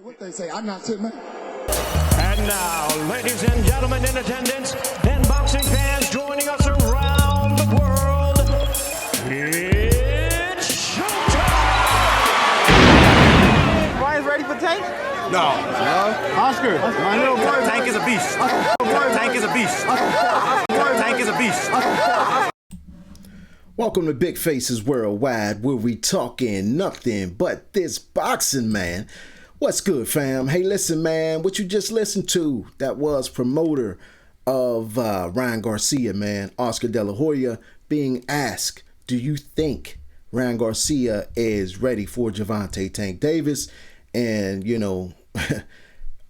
What they say, I'm not sitting there. And now, ladies and gentlemen in attendance, and boxing fans joining us around the world, it's showtime! Ryan's ready for Tank? No. Oscar, my little boy. Tank is a beast. Tank is a beast. Tank is a beast. Welcome to Big Faces Worldwide, where we talking nothing but this boxing, man. What's good, fam? Hey, listen, man, what you just listened to, that was promoter of Ryan Garcia, man, Oscar De La Hoya, being asked, do you think Ryan Garcia is ready for Gervonta Tank Davis? And, you know,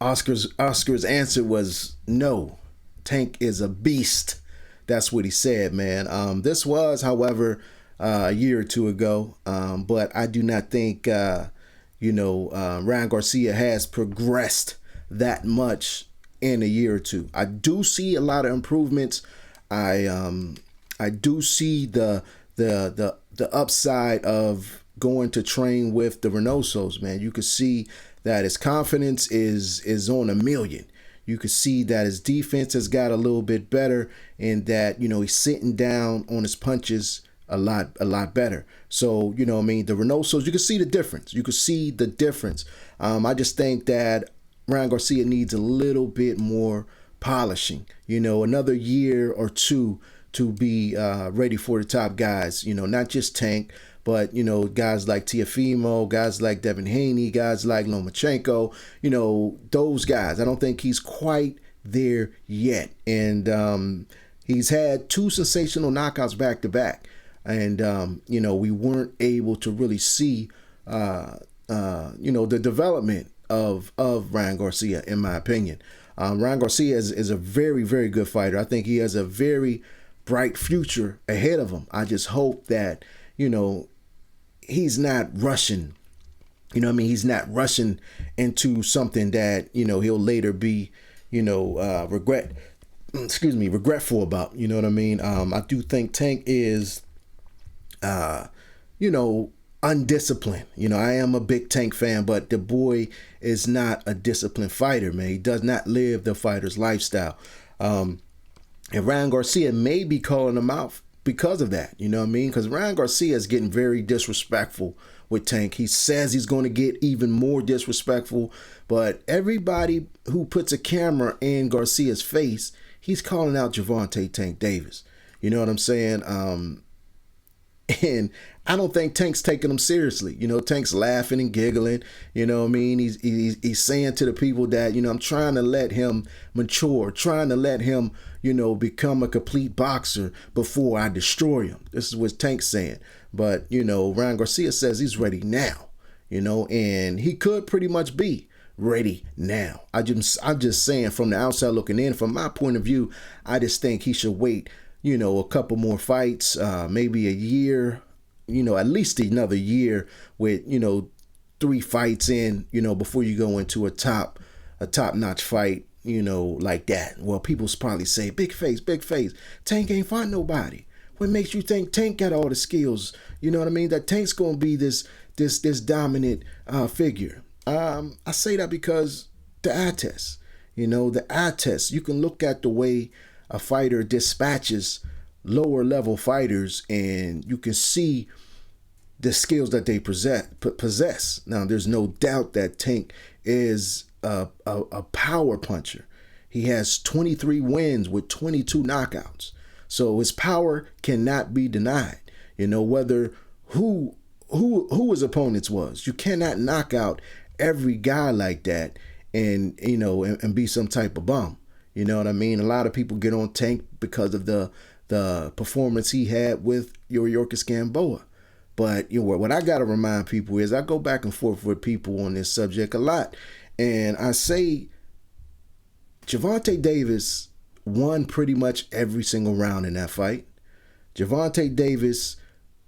Oscar's answer was no. Tank is a beast. That's what he said, man. This was, however, a year or two ago, but I do not think, Ryan Garcia has progressed that much in a year or two. I do see a lot of improvements. I do see the upside of going to train with the Reynosos, man. You could see that his confidence is on a million. You could see that his defense has got a little bit better and that, you know, he's sitting down on his punches a lot better. So, you know what I mean? The Reynosos, you can see the difference. You can see the difference. I just think that Ryan Garcia needs a little bit more polishing, you know, another year or two to be ready for the top guys, you know, not just Tank, but, you know, guys like Teofimo, guys like Devin Haney, guys like Lomachenko, you know, those guys. I don't think he's quite there yet. And he's had two sensational knockouts back to back. And, you know, we weren't able to really see, the development of Ryan Garcia, in my opinion. Ryan Garcia is a very, very good fighter. I think he has a very bright future ahead of him. I just hope that, you know, he's not rushing, you know what I mean? He's not rushing into something that, you know, he'll later be, you know, regretful about, you know what I mean? I do think Tank is, undisciplined. You know, I am a big Tank fan, but the boy is not a disciplined fighter, man. He does not live the fighter's lifestyle. And Ryan Garcia may be calling him out because of that, you know what I mean? Because Ryan Garcia is getting very disrespectful with Tank. He says he's going to get even more disrespectful, but everybody who puts a camera in Garcia's face, he's calling out Gervonta Tank Davis. You know what I'm saying? And I don't think Tank's taking him seriously. You know, Tank's laughing and giggling. You know what I mean? He's saying to the people that, you know, I'm trying to let him mature, trying to let him, you know, become a complete boxer before I destroy him. This is what Tank's saying. But, you know, Ryan Garcia says he's ready now, you know, and he could pretty much be ready now. I'm just saying, from the outside looking in, from my point of view, I just think he should wait, you know, a couple more fights, maybe a year, you know, at least another year with, you know, 3 fights in, you know, before you go into a top-notch fight, you know, like that. Well, people probably say, big face, Tank ain't fight nobody. What makes you think Tank got all the skills? You know what I mean? That Tank's gonna be this dominant figure. I say that because the eye test, you know, the eye test. You can look at the way a fighter dispatches lower level fighters and you can see the skills that they possess. Now, there's no doubt that Tank is a power puncher. He has 23 wins with 22 knockouts. So his power cannot be denied. You know, whether who his opponents was. You cannot knock out every guy like that and, you know, and be some type of bum. You know what I mean? A lot of people get on Tank because of the performance he had with Yorkis Gamboa. But, you know, what I got to remind people is I go back and forth with people on this subject a lot. And I say Gervonta Davis won pretty much every single round in that fight. Gervonta Davis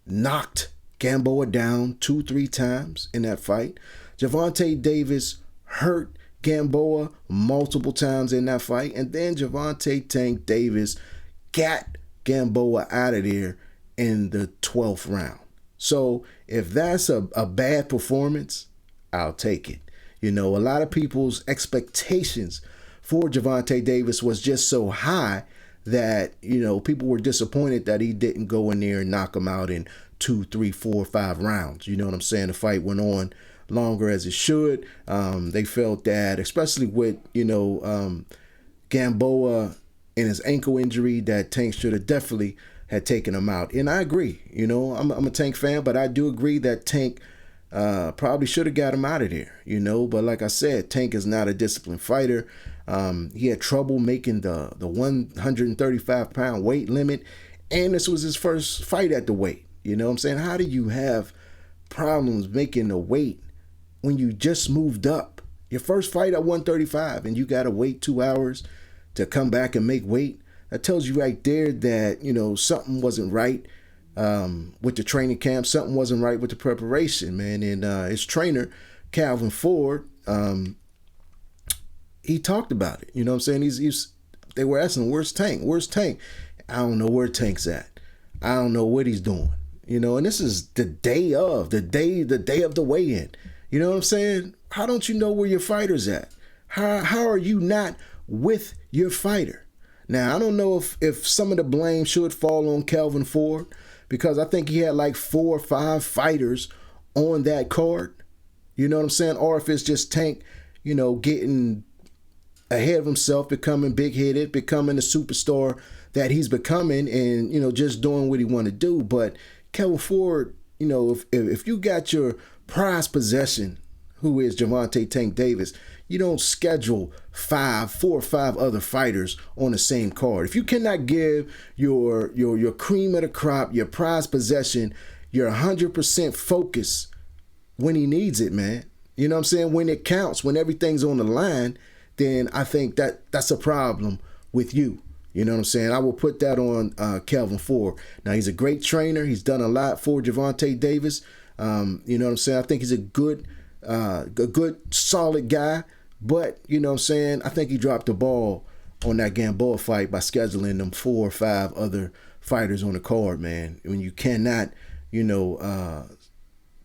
knocked Gamboa down 2-3 times in that fight. Gervonta Davis hurt Gamboa multiple times in that fight. And then Gervonta Tank Davis got Gamboa out of there in the 12th round. So if that's a bad performance, I'll take it. You know, a lot of people's expectations for Gervonta Davis was just so high that, you know, people were disappointed that he didn't go in there and knock him out in 2, 3, 4, 5 rounds. You know what I'm saying? The fight went on longer as it should. They felt that, especially with, you know, Gamboa and his ankle injury, that Tank should have definitely had taken him out. And I agree. You know, I'm a Tank fan, but I do agree that Tank probably should have got him out of there, you know. But like I said, Tank is not a disciplined fighter. He had trouble making the 135-pound weight limit, and this was his first fight at the weight. You know what I'm saying? How do you have problems making the weight when you just moved up? Your first fight at 135, and you got to wait 2 hours to come back and make weight. That tells you right there that, you know, something wasn't right with the training camp. Something wasn't right with the preparation, man. And his trainer, Calvin Ford, he talked about it. You know what I'm saying? They were asking him, where's Tank? Where's Tank? I don't know where Tank's at. I don't know what he's doing. You know, and this is the day of the weigh-in. You know what I'm saying? How don't you know where your fighter's at? How are you not with your fighter? Now, I don't know if some of the blame should fall on Calvin Ford, because I think he had like 4 or 5 fighters on that card. You know what I'm saying? Or if it's just Tank, you know, getting ahead of himself, becoming big-headed, becoming the superstar that he's becoming, and, you know, just doing what he want to do. But Calvin Ford, you know, if you got your prized possession, who is Gervonta Tank Davis, you don't schedule 4 or 5 other fighters on the same card. If you cannot give your cream of the crop, your prized possession, your 100% focus when he needs it, man, you know what I'm saying, when it counts, when everything's on the line, then I think that's a problem with you. You know what I'm saying? I will put that on Calvin Ford. Now, he's a great trainer. He's done a lot for Gervonta Davis. You know what I'm saying? I think he's a good, solid guy. But, you know what I'm saying, I think he dropped the ball on that Gamboa fight by scheduling them 4 or 5 other fighters on the card, man. When you cannot, you know,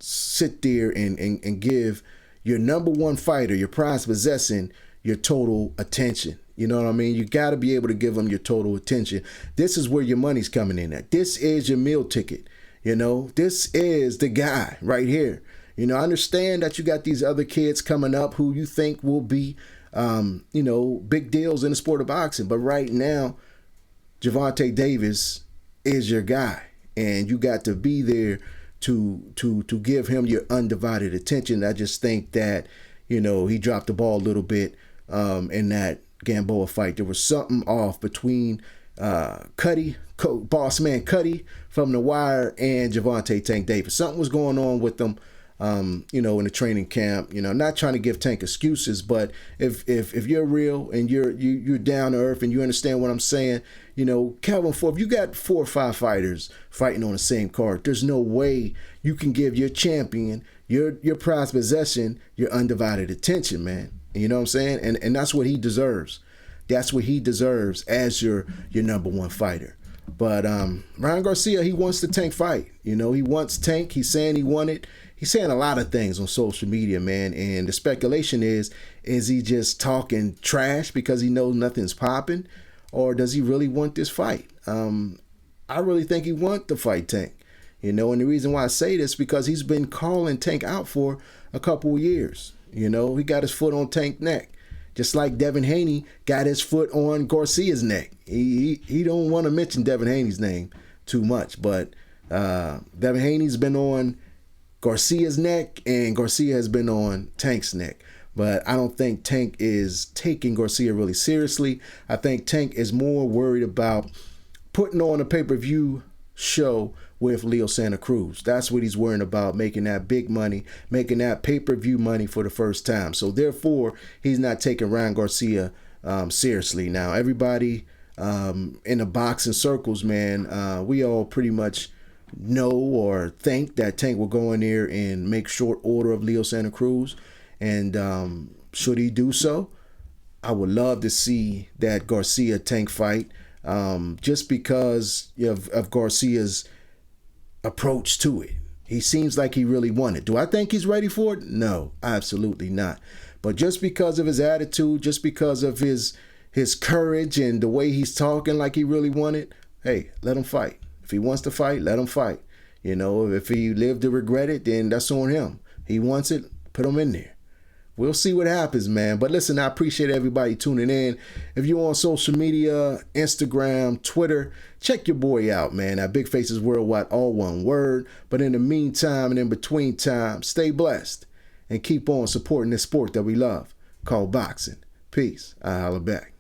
sit there and give your number one fighter, your prized possession, your total attention. You know what I mean? You got to be able to give them your total attention. This is where your money's coming in at. This is your meal ticket. You know, this is the guy right here. You know, I understand that you got these other kids coming up who you think will be, you know, big deals in the sport of boxing. But right now, Gervonta Davis is your guy. And you got to be there to give him your undivided attention. I just think that, you know, he dropped the ball a little bit in that Gamboa fight. There was something off between Cuddy, boss man Cuddy from The Wire, and Gervonta Tank Davis. Something was going on with them, you know, in the training camp. You know, not trying to give Tank excuses, but if you're real and you're down to earth and you understand what I'm saying, you know, Calvin Ford, if you got 4 or 5 fighters fighting on the same card, there's no way you can give your champion your prized possession your undivided attention, man. You know what I'm saying? And that's what he deserves. That's what he deserves as your number one fighter. But Ryan Garcia, he wants the Tank fight. You know, he wants Tank. He's saying he won it. He's saying a lot of things on social media, man. And the speculation is he just talking trash because he knows nothing's popping? Or does he really want this fight? I really think he wants to fight Tank. You know, and the reason why I say this because he's been calling Tank out for a couple of years. You know, he got his foot on Tank's neck. Just like Devin Haney got his foot on Garcia's neck. He don't want to mention Devin Haney's name too much, but Devin Haney's been on Garcia's neck, and Garcia has been on Tank's neck. But I don't think Tank is taking Garcia really seriously. I think Tank is more worried about putting on a pay-per-view show with Leo Santa Cruz. That's what he's worrying about, making that big money, making that pay-per-view money for the first time. So therefore, he's not taking Ryan Garcia seriously. Now, everybody in the boxing circles, man, we all pretty much know or think that Tank will go in there and make short order of Leo Santa Cruz. And should he do so, I would love to see that Garcia-Tank fight just because of Garcia's approach to it. He seems like he really won it. Do I think he's ready for it? No, absolutely not. But just because of his attitude, just because of his courage and the way he's talking like he really won it, hey, let him fight. If he wants to fight, let him fight. You know, if he lived to regret it, then that's on him. He wants it, put him in there. We'll see what happens, man. But listen, I appreciate everybody tuning in. If you're on social media, Instagram, Twitter, check your boy out, man. At Big Faces Worldwide, all one word. But in the meantime and in between time, stay blessed and keep on supporting this sport that we love called boxing. Peace. I holla back.